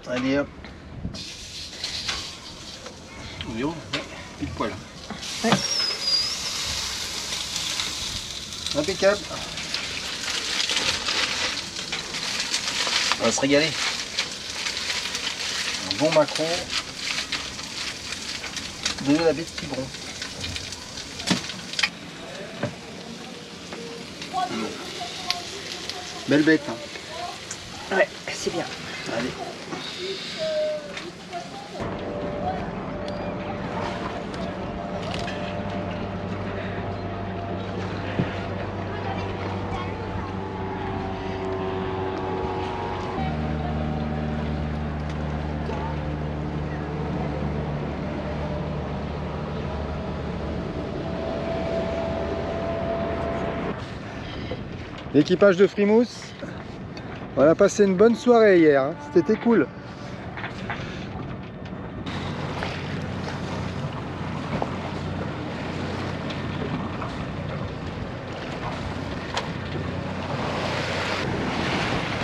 Allez hop. Oui, ouais, pile poil. Ouais. Impeccable. On va se régaler. Un bon maquereau de la baie de Quiberon. Belle bête. Hein. Ouais, c'est bien. Allez. L'équipage de Frimousse, on a passé une bonne soirée hier, hein. C'était cool.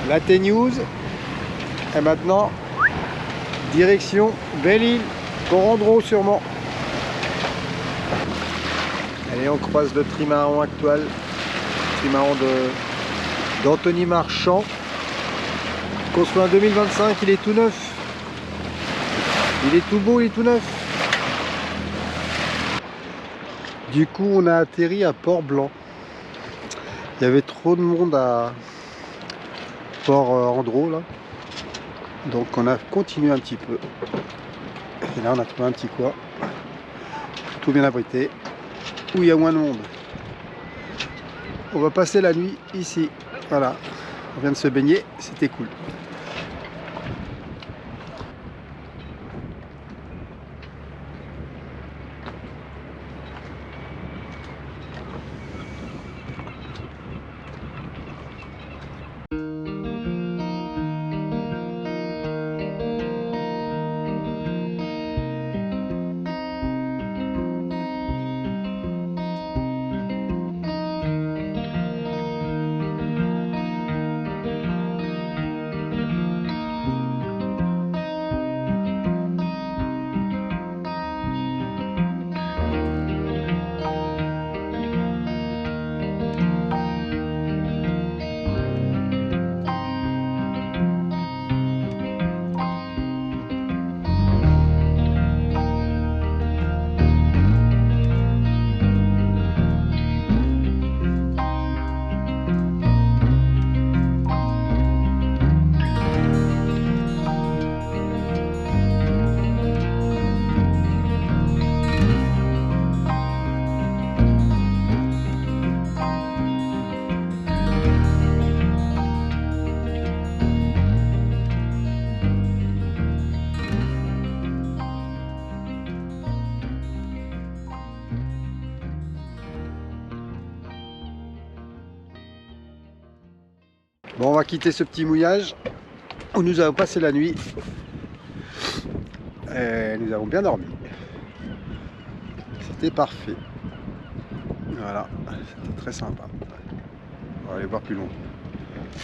La T-News est maintenant direction Belle-Île, Corandron sûrement. Allez, on croise le trimaran actuel, trimaran d'Anthony Marchand, construit en 2025, il est tout neuf. Il est tout beau, il est tout neuf. Du coup, on a atterri à Port-Blanc. Il y avait trop de monde à Port-Andro là. Donc on a continué un petit peu. Et là on a trouvé un petit coin. Tout bien abrité. Où il y a moins de monde. On va passer la nuit ici. Voilà. On vient de se baigner. C'était cool. Bon, on va quitter ce petit mouillage où nous avons passé la nuit. Et nous avons bien dormi. C'était parfait. Voilà, c'était très sympa. On va aller voir plus loin.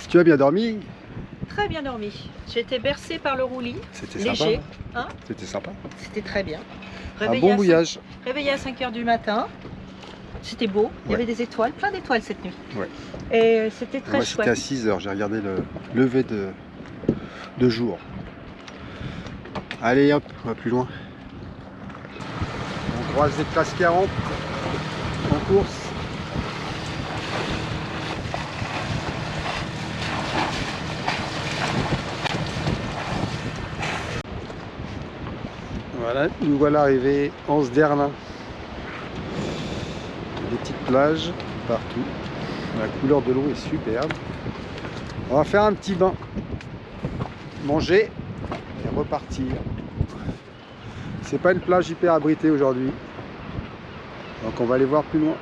Tu as bien dormi? Très bien dormi. J'ai été bercée par le roulis. C'était Léger. sympa. Hein, C'était sympa. c'était très bien. Un bon mouillage. Réveillé à 5 h du matin. C'était beau. Il y Ouais. avait des étoiles, plein d'étoiles cette nuit. Ouais. Et c'était très Moi c'était à chouette. 6 h, j'ai regardé le lever de jour. Allez hop, on va plus loin. On croise des classes 40 en course. Voilà, nous voilà arrivés en Sderlin. Des petites plages partout. La couleur de l'eau est superbe. On va faire un petit bain, manger et repartir. C'est pas une plage hyper abritée aujourd'hui, donc on va aller voir plus loin.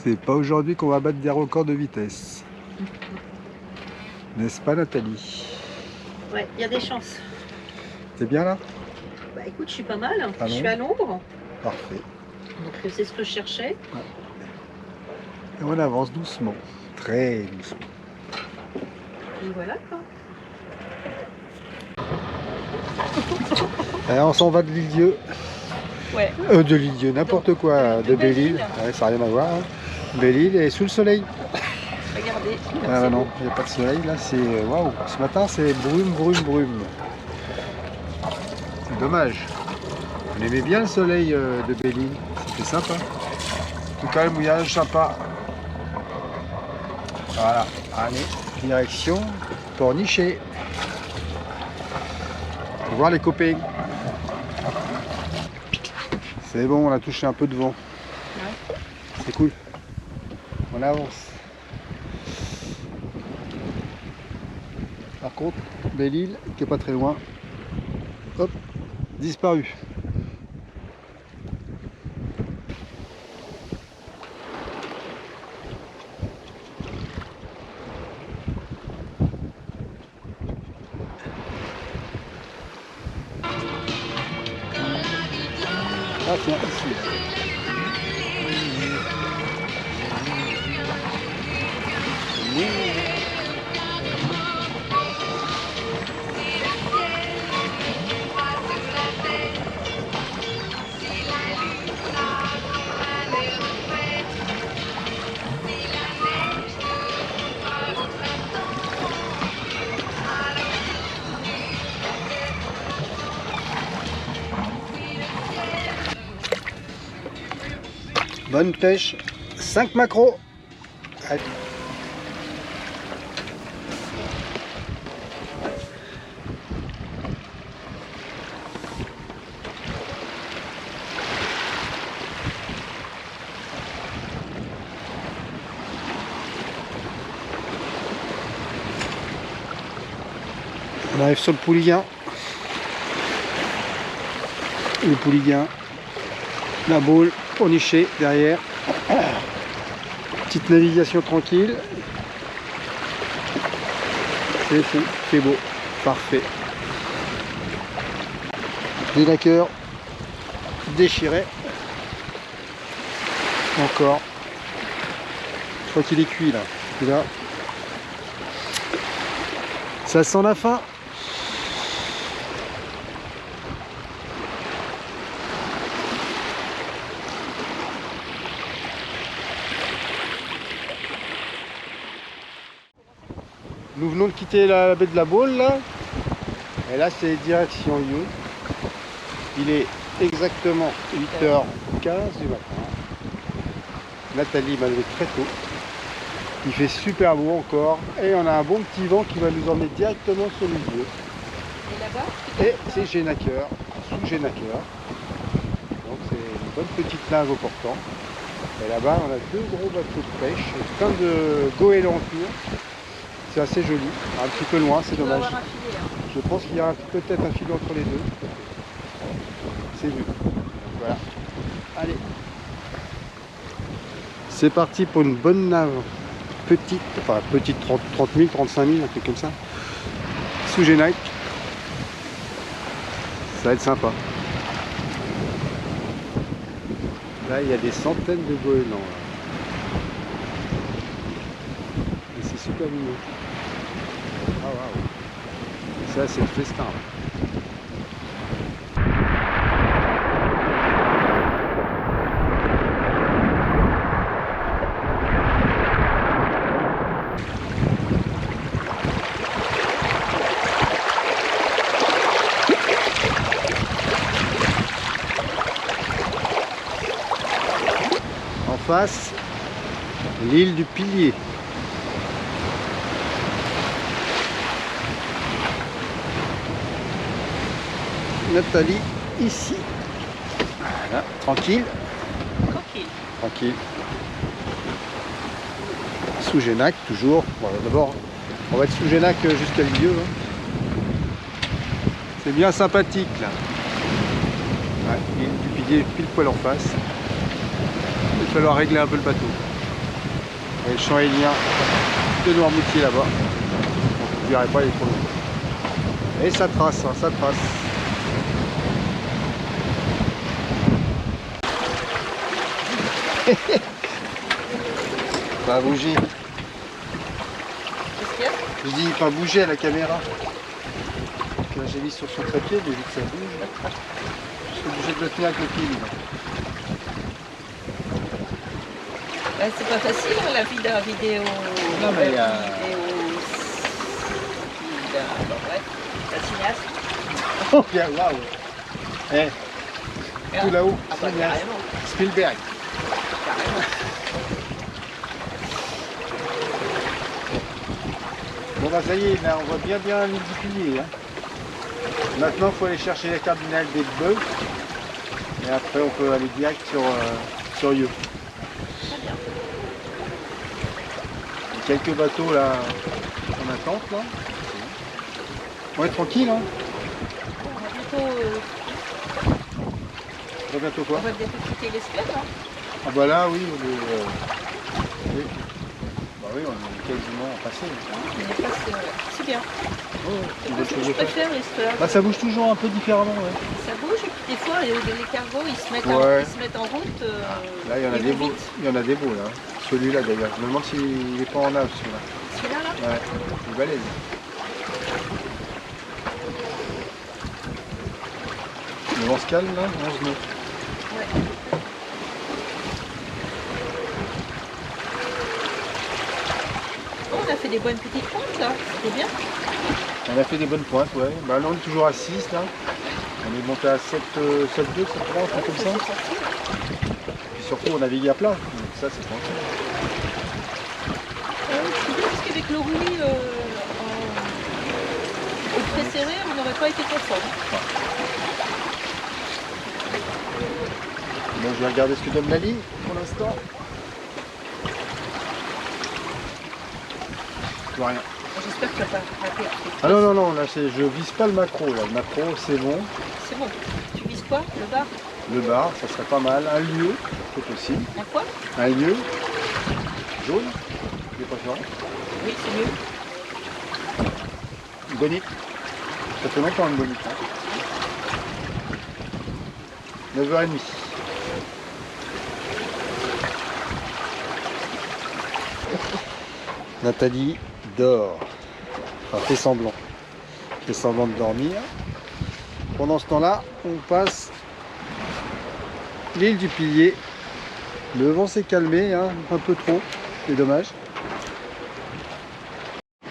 C'est pas aujourd'hui qu'on va battre des records de vitesse. N'est-ce pas, Nathalie? Ouais, il y a des chances. T'es bien là? Bah écoute, je suis pas mal. Ah Je non? suis à l'ombre. Parfait. Donc c'est ce que je cherchais. Et on avance doucement. Très doucement. Et voilà quoi. Alors, on s'en va de l'île-Dieu. Ouais. De l'île-Dieu, n'importe quoi. De Belle-Île. Ouais, ça n'a rien à voir. Hein. Belle-Île est sous le soleil. Regardez. Ah non, il n'y a pas de soleil là, c'est waouh. Ce matin c'est brume, brume, brume. C'est dommage. On aimait bien le soleil de Belle-Île, c'était sympa. En tout cas, le mouillage sympa. Voilà, allez, direction Pornichet. Pour voir les copains. C'est bon, on a touché un peu de vent. Ouais. C'est cool. On avance. Par contre, Belle-Île, qui est pas très loin, hop, disparu. Ah tiens, ici. Bonne pêche, 5 maquereaux. Allez. On arrive sur le Pouliguen. Le Pouliguen, la Baule, Pornichet derrière. Petite navigation tranquille. C'est beau, parfait. Des laqueurs déchirés. Encore. Je crois qu'il est cuit là. Et là. Ça sent la fin. Nous venons de quitter la baie de la Baule là. Et là c'est direction You. Il est exactement 8h15 du matin. Nathalie m'a levé très tôt. Il fait super beau encore. Et on a un bon petit vent qui va nous emmener directement sur le lieu. Et là-bas? Et c'est Génaqueur, sous Génaqueur. Donc c'est une bonne petite nage au portant. Et là-bas on a 2 gros bateaux de pêche, plein de goélands autour. C'est assez joli, un petit peu loin, c'est dommage. Avoir un filet, hein. Je pense qu'il y a peut-être un filet entre les deux. C'est vu. Donc voilà. Allez. C'est parti pour une bonne nave. Petite, enfin petite 30 000, 35 000, un truc comme ça. Sous Génac. Ça va être sympa. Là, il y a des centaines de goélands. Et c'est super mignon. Ah waouh. Ça, c'est le festin. En face, l'île du Pilier. Nathalie ici. Voilà, tranquille. Tranquille. Tranquille. Sous Génac, toujours. Bon, d'abord, on va être sous Génac jusqu'à Lisieux. Hein. C'est bien sympathique là. Ouais, l'île du Pilier pile poil en face. Il va falloir régler un peu le bateau. Et le champ élien de Noirmoutier là-bas. Vous ne verrez pas, il est trop long. Et ça trace, hein, ça trace. Pas bouger. Qu'est-ce qu'il y a? Je dis pas bouger à la caméra. Donc là j'ai mis sur son trépied, mais vu que ça bouge, je suis obligé de le tenir avec le pied. Bah, c'est pas facile hein, la vie d'un vidéo. Non, mais il y a- La cinéaste. Oh bien, waouh. Eh, tout là-haut, Ah bah carrément. Spielberg. Carrément. Bon bah ça y est, là on voit bien l'île du Pilier. Hein. Maintenant il faut aller chercher les cardinales des bœufs. Et après on peut aller direct sur Yeux. Très bien. Il y a quelques bateaux là en attente là. On est tranquille hein. Bon, On va bientôt quoi? on va bientôt quitter l'esclave. Hein. Ah bah là oui, oui. Bah oui, on est quasiment passé. On est passé, ouais. C'est bien. Oh, C'est pour ça que je préfère l'esclave. bah ça bouge toujours un peu différemment. Ouais. Ça bouge et puis des fois les cargos ils se mettent, Ouais. ils se mettent en route. Là il y en a ils des vont beaux. vite. Il y en a des beaux là. Celui-là d'ailleurs. Je me demande s'il n'est pas en nave celui-là. Celui-là là. Ouais, il est balèze. Le vent se calme là, 11 nœuds. Ouais. Oh, on a fait des bonnes petites pointes là, c'était bien. On a fait des bonnes pointes, ouais. Bah là on est toujours à 6 là. On est monté à 7, 7-2, 7-3, un truc comme ça. Puis surtout on navigue à plat. Donc ça c'est tranquille. C'est bien parce qu'avec le roulis au pré serré, on n'aurait pas été conforme. Bon, je vais regarder ce que donne la ligne pour l'instant. Je vois rien. J'espère que tu vas pas rater. Ah non, non, non, là je vise pas le macro. Là. Le macro c'est bon. C'est bon. Tu vises quoi? Le bar? Le bar, ça serait pas mal. Un lieu, c'est possible. Un quoi? Un lieu jaune, de préférence. Oui, c'est mieux. Une bonite. Ça fait longtemps une bonite. Hein. 9h30. Nathalie dort. Enfin, fait semblant. Fait semblant de dormir. Pendant ce temps-là, on passe l'île du Pilier. Le vent s'est calmé, hein, un peu trop. C'est dommage.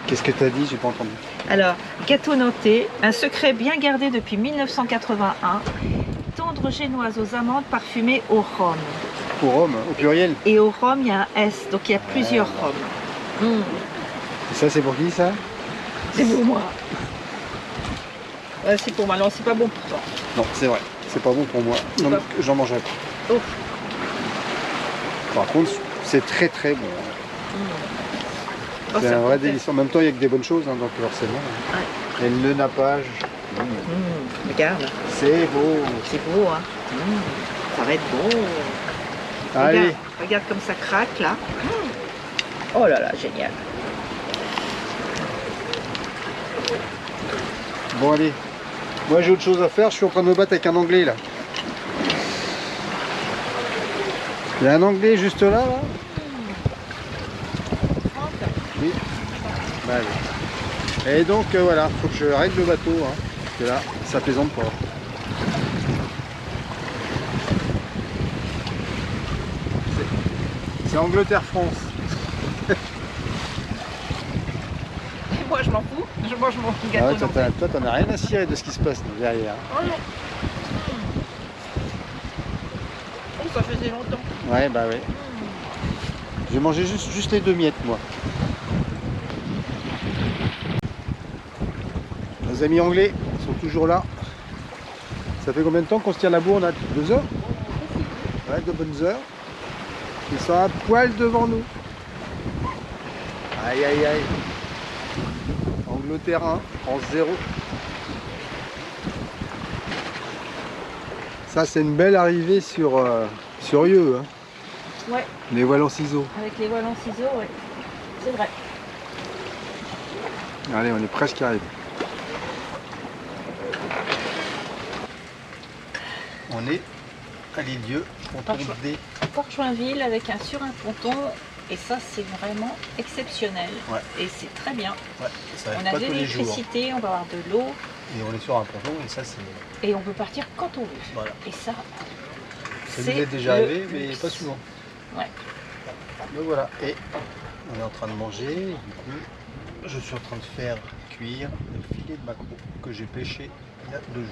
Qu'est-ce que tu as dit? J'ai pas entendu. Alors, gâteau noté, un secret bien gardé depuis 1981. Tendre génoise aux amandes parfumée au rhum. Au rhum, au pluriel. Et au rhum, il y a un S, donc il y a plusieurs rhums. Et ça, c'est pour qui ça? C'est pour moi. Ouais, c'est pour moi, non, c'est pas bon pour toi. Non, c'est vrai. C'est pas bon pour moi. Donc, pas- j'en mangerai pas. Oh. Par contre, c'est très très bon. Oh, C'est ça un vrai peut délice. En même temps, il y a que des bonnes choses, hein, donc forcément. Ouais. Et le nappage, Regarde, c'est beau. c'est beau, hein. Ça va être bon. Allez, Regarde, regarde comme ça craque là. Oh là là, génial. bon allez. Moi j'ai autre chose à faire, je suis en train de me battre avec un Anglais là. Il y a un Anglais juste là, là. Oui. Bah, allez. Et donc voilà, faut que je règle le bateau, hein, parce que là, ça plaisante pas. C'est Angleterre-France. Moi je m'en fous, je mange mon Ah gâteau. ouais, toi, t'en as rien à cirer de ce qui se passe derrière. Oh non. Oh, ça faisait longtemps. Ouais, bah ouais. J'ai mangé juste les 2 miettes, moi. Nos amis anglais sont toujours là. Ça fait combien de temps qu'on se tient la bourre, Nat? 2 heures? Ouais, 2 bonnes heures. Ils sont à poil devant nous. Aïe, aïe, aïe. Angleterre 1, France 0. Ça, c'est une belle arrivée sur Yeux. Hein. Ouais, Les voiles en ciseaux. avec les voiles en ciseaux, ouais. C'est vrai. Allez, on est presque arrivé. On est à l'Île-Dieu, ponton D. Port-Joinville avec sur un ponton. Et ça, c'est vraiment exceptionnel. Ouais. Et c'est très bien. Ouais, ça On a de l'électricité, on va avoir de l'eau. Et on est sur un ponton et ça c'est... Et on peut partir quand on veut. Voilà. Et ça, ça nous est déjà arrivé, mais luxe. pas souvent. Ouais. Donc voilà, et on est en train de manger. Du coup, je suis en train de faire cuire le filet de maquereau que j'ai pêché il y a 2 jours.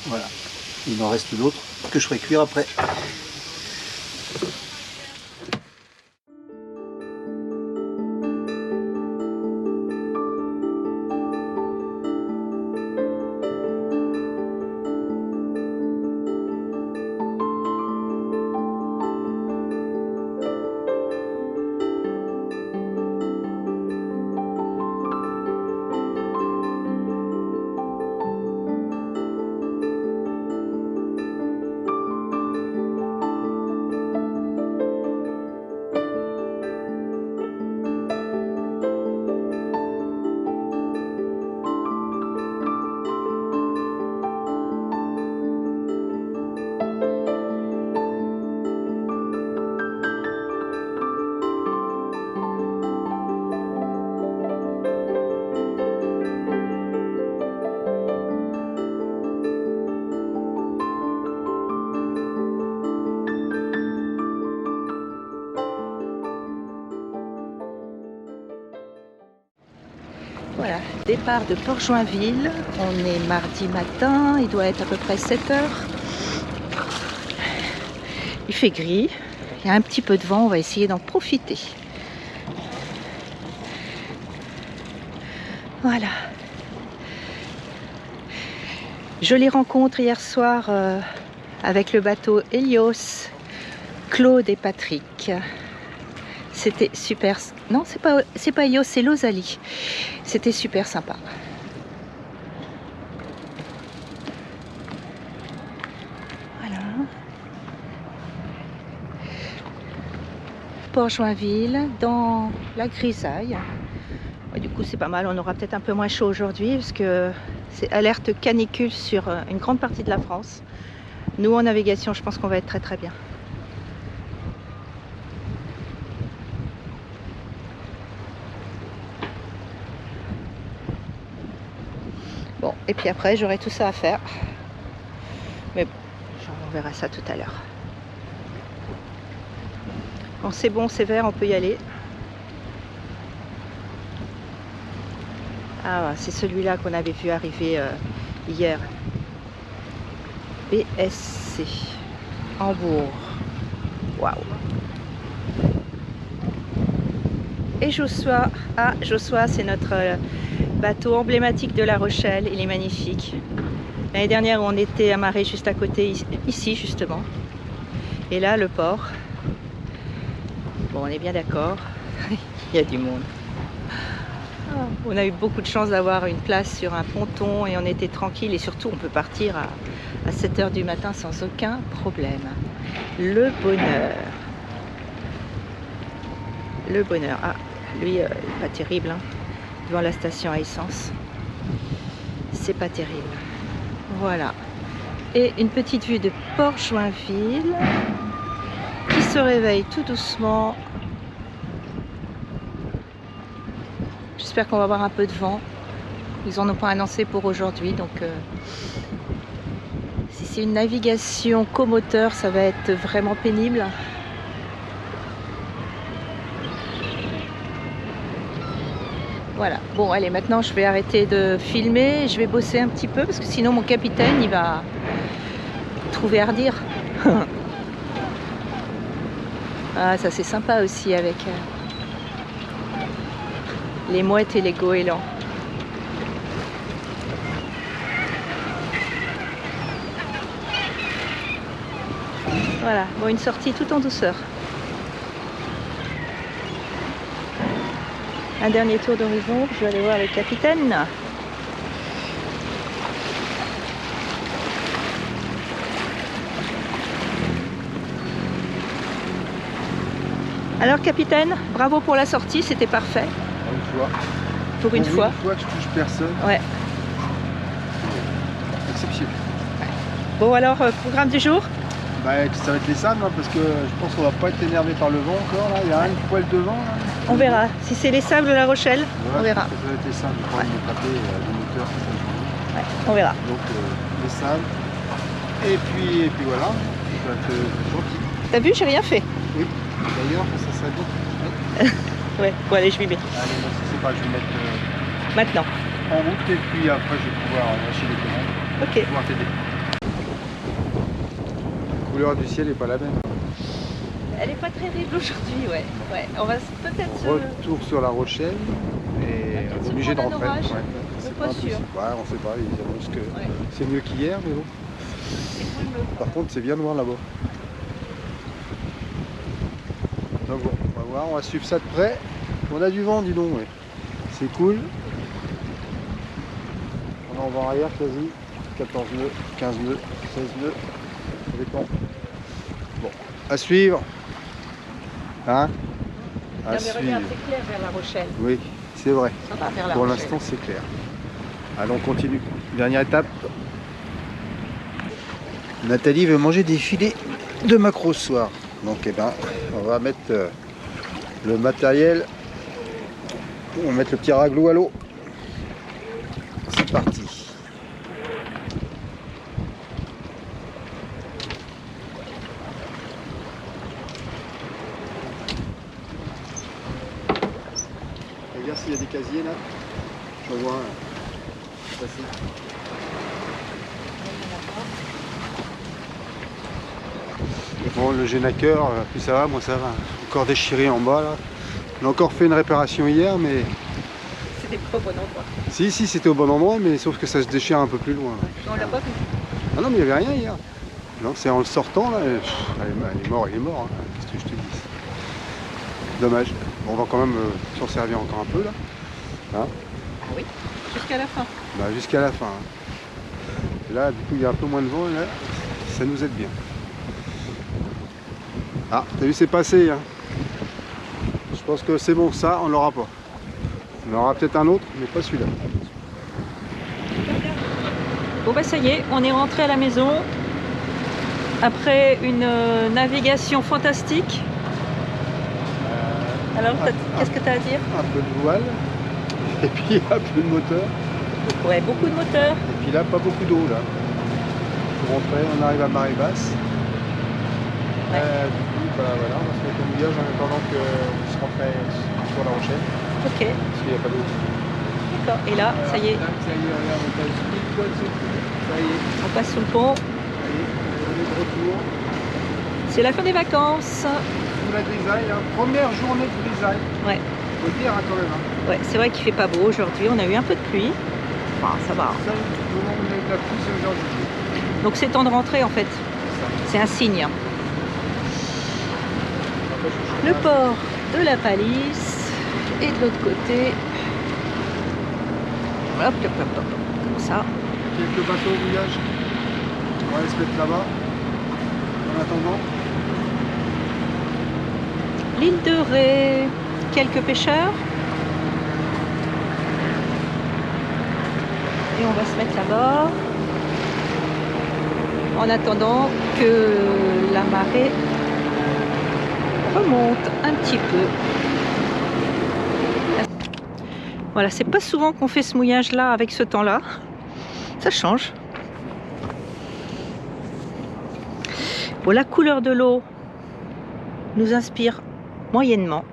Voilà, il en reste l'autre que je ferai cuire après. Voilà, départ de Port-Joinville. On est mardi matin, il doit être à peu près 7 heures. Il fait gris, il y a un petit peu de vent, on va essayer d'en profiter. Voilà. Jolie rencontre hier soir avec le bateau Hélios, Claude et Patrick. C'était super. Non, c'est pas Hélios, c'est l'Osalie. C'était super sympa. Voilà. Port-Joinville, dans la grisaille. Du coup, c'est pas mal. On aura peut-être un peu moins chaud aujourd'hui parce que c'est alerte canicule sur une grande partie de la France. Nous, en navigation, je pense qu'on va être très très bien. Bon, et puis après, j'aurai tout ça à faire. Mais bon, on verra ça tout à l'heure. Bon, c'est bon, c'est vert, on peut y aller. Ah, c'est celui-là qu'on avait vu arriver hier. BSC, Hambourg. Waouh! Et Josua, Josua, c'est notre bateau emblématique de La Rochelle, il est magnifique. L'année dernière, on était amarré juste à côté, ici justement. Et là, le port. Bon, on est bien d'accord, il y a du monde. On a eu beaucoup de chance d'avoir une place sur un ponton et on était tranquille. Et surtout, on peut partir à 7 h du matin sans aucun problème. Le bonheur. Le bonheur. Ah, lui, pas terrible, hein, devant la station à essence. C'est pas terrible. Voilà. Et une petite vue de Port-Joinville qui se réveille tout doucement. J'espère qu'on va avoir un peu de vent. Ils n'en ont pas annoncé pour aujourd'hui, donc si c'est une navigation comoteur, ça va être vraiment pénible. Voilà, bon allez, maintenant je vais arrêter de filmer, je vais bosser un petit peu parce que sinon mon capitaine il va trouver à redire. Ah, ça c'est sympa aussi avec les mouettes et les goélands. Voilà, bon, une sortie tout en douceur. Un dernier tour d'horizon, je vais aller voir le capitaine. Alors capitaine, bravo pour la sortie, c'était parfait. Une fois. Pour une fois. Une fois que je touche personne. Ouais. Exceptionnel. Bon alors, programme du jour? Bah, ça va être les sables, hein, parce que je pense qu'on va pas être énervé par le vent encore. Là. Il y a une poêle de vent. Là. On verra. Si c'est les sables de La Rochelle, on verra. Ça va être les sables. Je vais me taper les moteurs. Ouais, on verra. Donc les sables. Et puis voilà. Ça va être gentil. T'as vu, j'ai rien fait. Oui. D'ailleurs, ça serait bon. Ouais, bon allez, je m'y mets. Allez, moi, je sais pas, je vais mettre Maintenant. en route et puis après je vais pouvoir lâcher les commandes. Ok. Pouvoir t'aider. La couleur du ciel n'est pas la même. Elle est pas terrible aujourd'hui, ouais. Ouais. On va peut-être se... Retour sur La Rochelle et on est obligé de rentrer. orage. Ouais. C'est pas sûr. Ouais, on sait pas, ils annoncent que c'est mieux qu'hier, mais bon. Par contre, c'est bien noir là-bas. Donc bon, on va voir, on va suivre ça de près. On a du vent, dis donc, ouais. C'est cool. On est en vent arrière quasi. 14 nœuds, 15 nœuds, 16 nœuds. Ça dépend. Bon, à suivre. Hein? Non, mais regarde, c'est clair vers La Rochelle. Oui, c'est vrai. Ça va vers La Pour Rochelle. l'instant, c'est clair. Allons, on continue. Dernière étape. Nathalie veut manger des filets de maquereau ce soir. Donc, eh ben, on va mettre le matériel. On va mettre le petit ragoût à l'eau. C'est parti. Regarde s'il y a des casiers là. J'en vois un. Passer. Bon, le génaqueur, plus ça va, moi ça va. Encore déchiré en bas là. On a encore fait une réparation hier, mais... C'était pas au bon endroit. Si, c'était au bon endroit, mais sauf que ça se déchire un peu plus loin. On l'a pas vu. Ah non, mais il n'y avait rien hier. Non, c'est en le sortant là. Il est mort, hein. Qu'est-ce que je te dis? Dommage. Bon, on va quand même s'en servir encore un peu là. Hein? Ah oui, jusqu'à la fin. Bah, jusqu'à la fin. Hein. Et là, du coup, il y a un peu moins de vent et là, ça nous aide bien. Ah, t'as vu, c'est passé. Hein. Je pense que c'est bon, ça, on l'aura pas. On aura peut-être un autre, mais pas celui-là. Bon bah ça y est, on est rentré à la maison après une navigation fantastique. Alors, qu'est-ce que tu as à dire? Un peu de voile, et puis un peu de moteur. Ouais, beaucoup de moteurs. Et puis là, pas beaucoup d'eau là. Pour rentrer, on arrive à marée basse. Ouais. Du coup, bah, voilà, on va se mettre au mouillage en attendant qu'on se rentrait sur La Rochelle. Ok, Parce qu'il n'y a pas d'eau. d'accord. Et là, ça y est, Ça y est, regarde, on passe pile poil sous le pont. Ça y est, on passe sous le pont. ça y est, on est de retour. C'est la fin des vacances. Sous la grisaille, hein. Première journée de grisaille. Ouais, Faut le dire hein, quand même. Hein. ouais, c'est vrai qu'il fait pas beau aujourd'hui. On a eu un peu de pluie. Enfin, ça va. Ça, le moment où on a eu de la pluie, c'est aujourd'hui. Donc c'est temps de rentrer en fait. C'est un signe. Le port de la Palisse et de l'autre côté. Hop, hop, hop, hop, comme ça. Quelques bateaux au mouillage. On va aller se mettre là-bas. En attendant. L'île de Ré, quelques pêcheurs. Et on va se mettre là-bas. En attendant que la marée remonte un petit peu. Voilà, c'est pas souvent qu'on fait ce mouillage là avec ce temps là. Ça change. Bon, la couleur de l'eau nous inspire moyennement.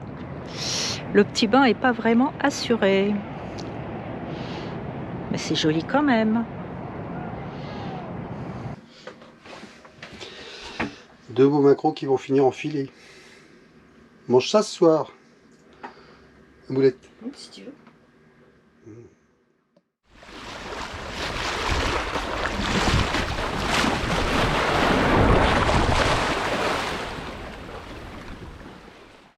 Le petit bain est pas vraiment assuré. Mais c'est joli quand même. Deux beaux maquereaux qui vont finir en filet. Mange ça ce soir. Moulette. Si tu veux.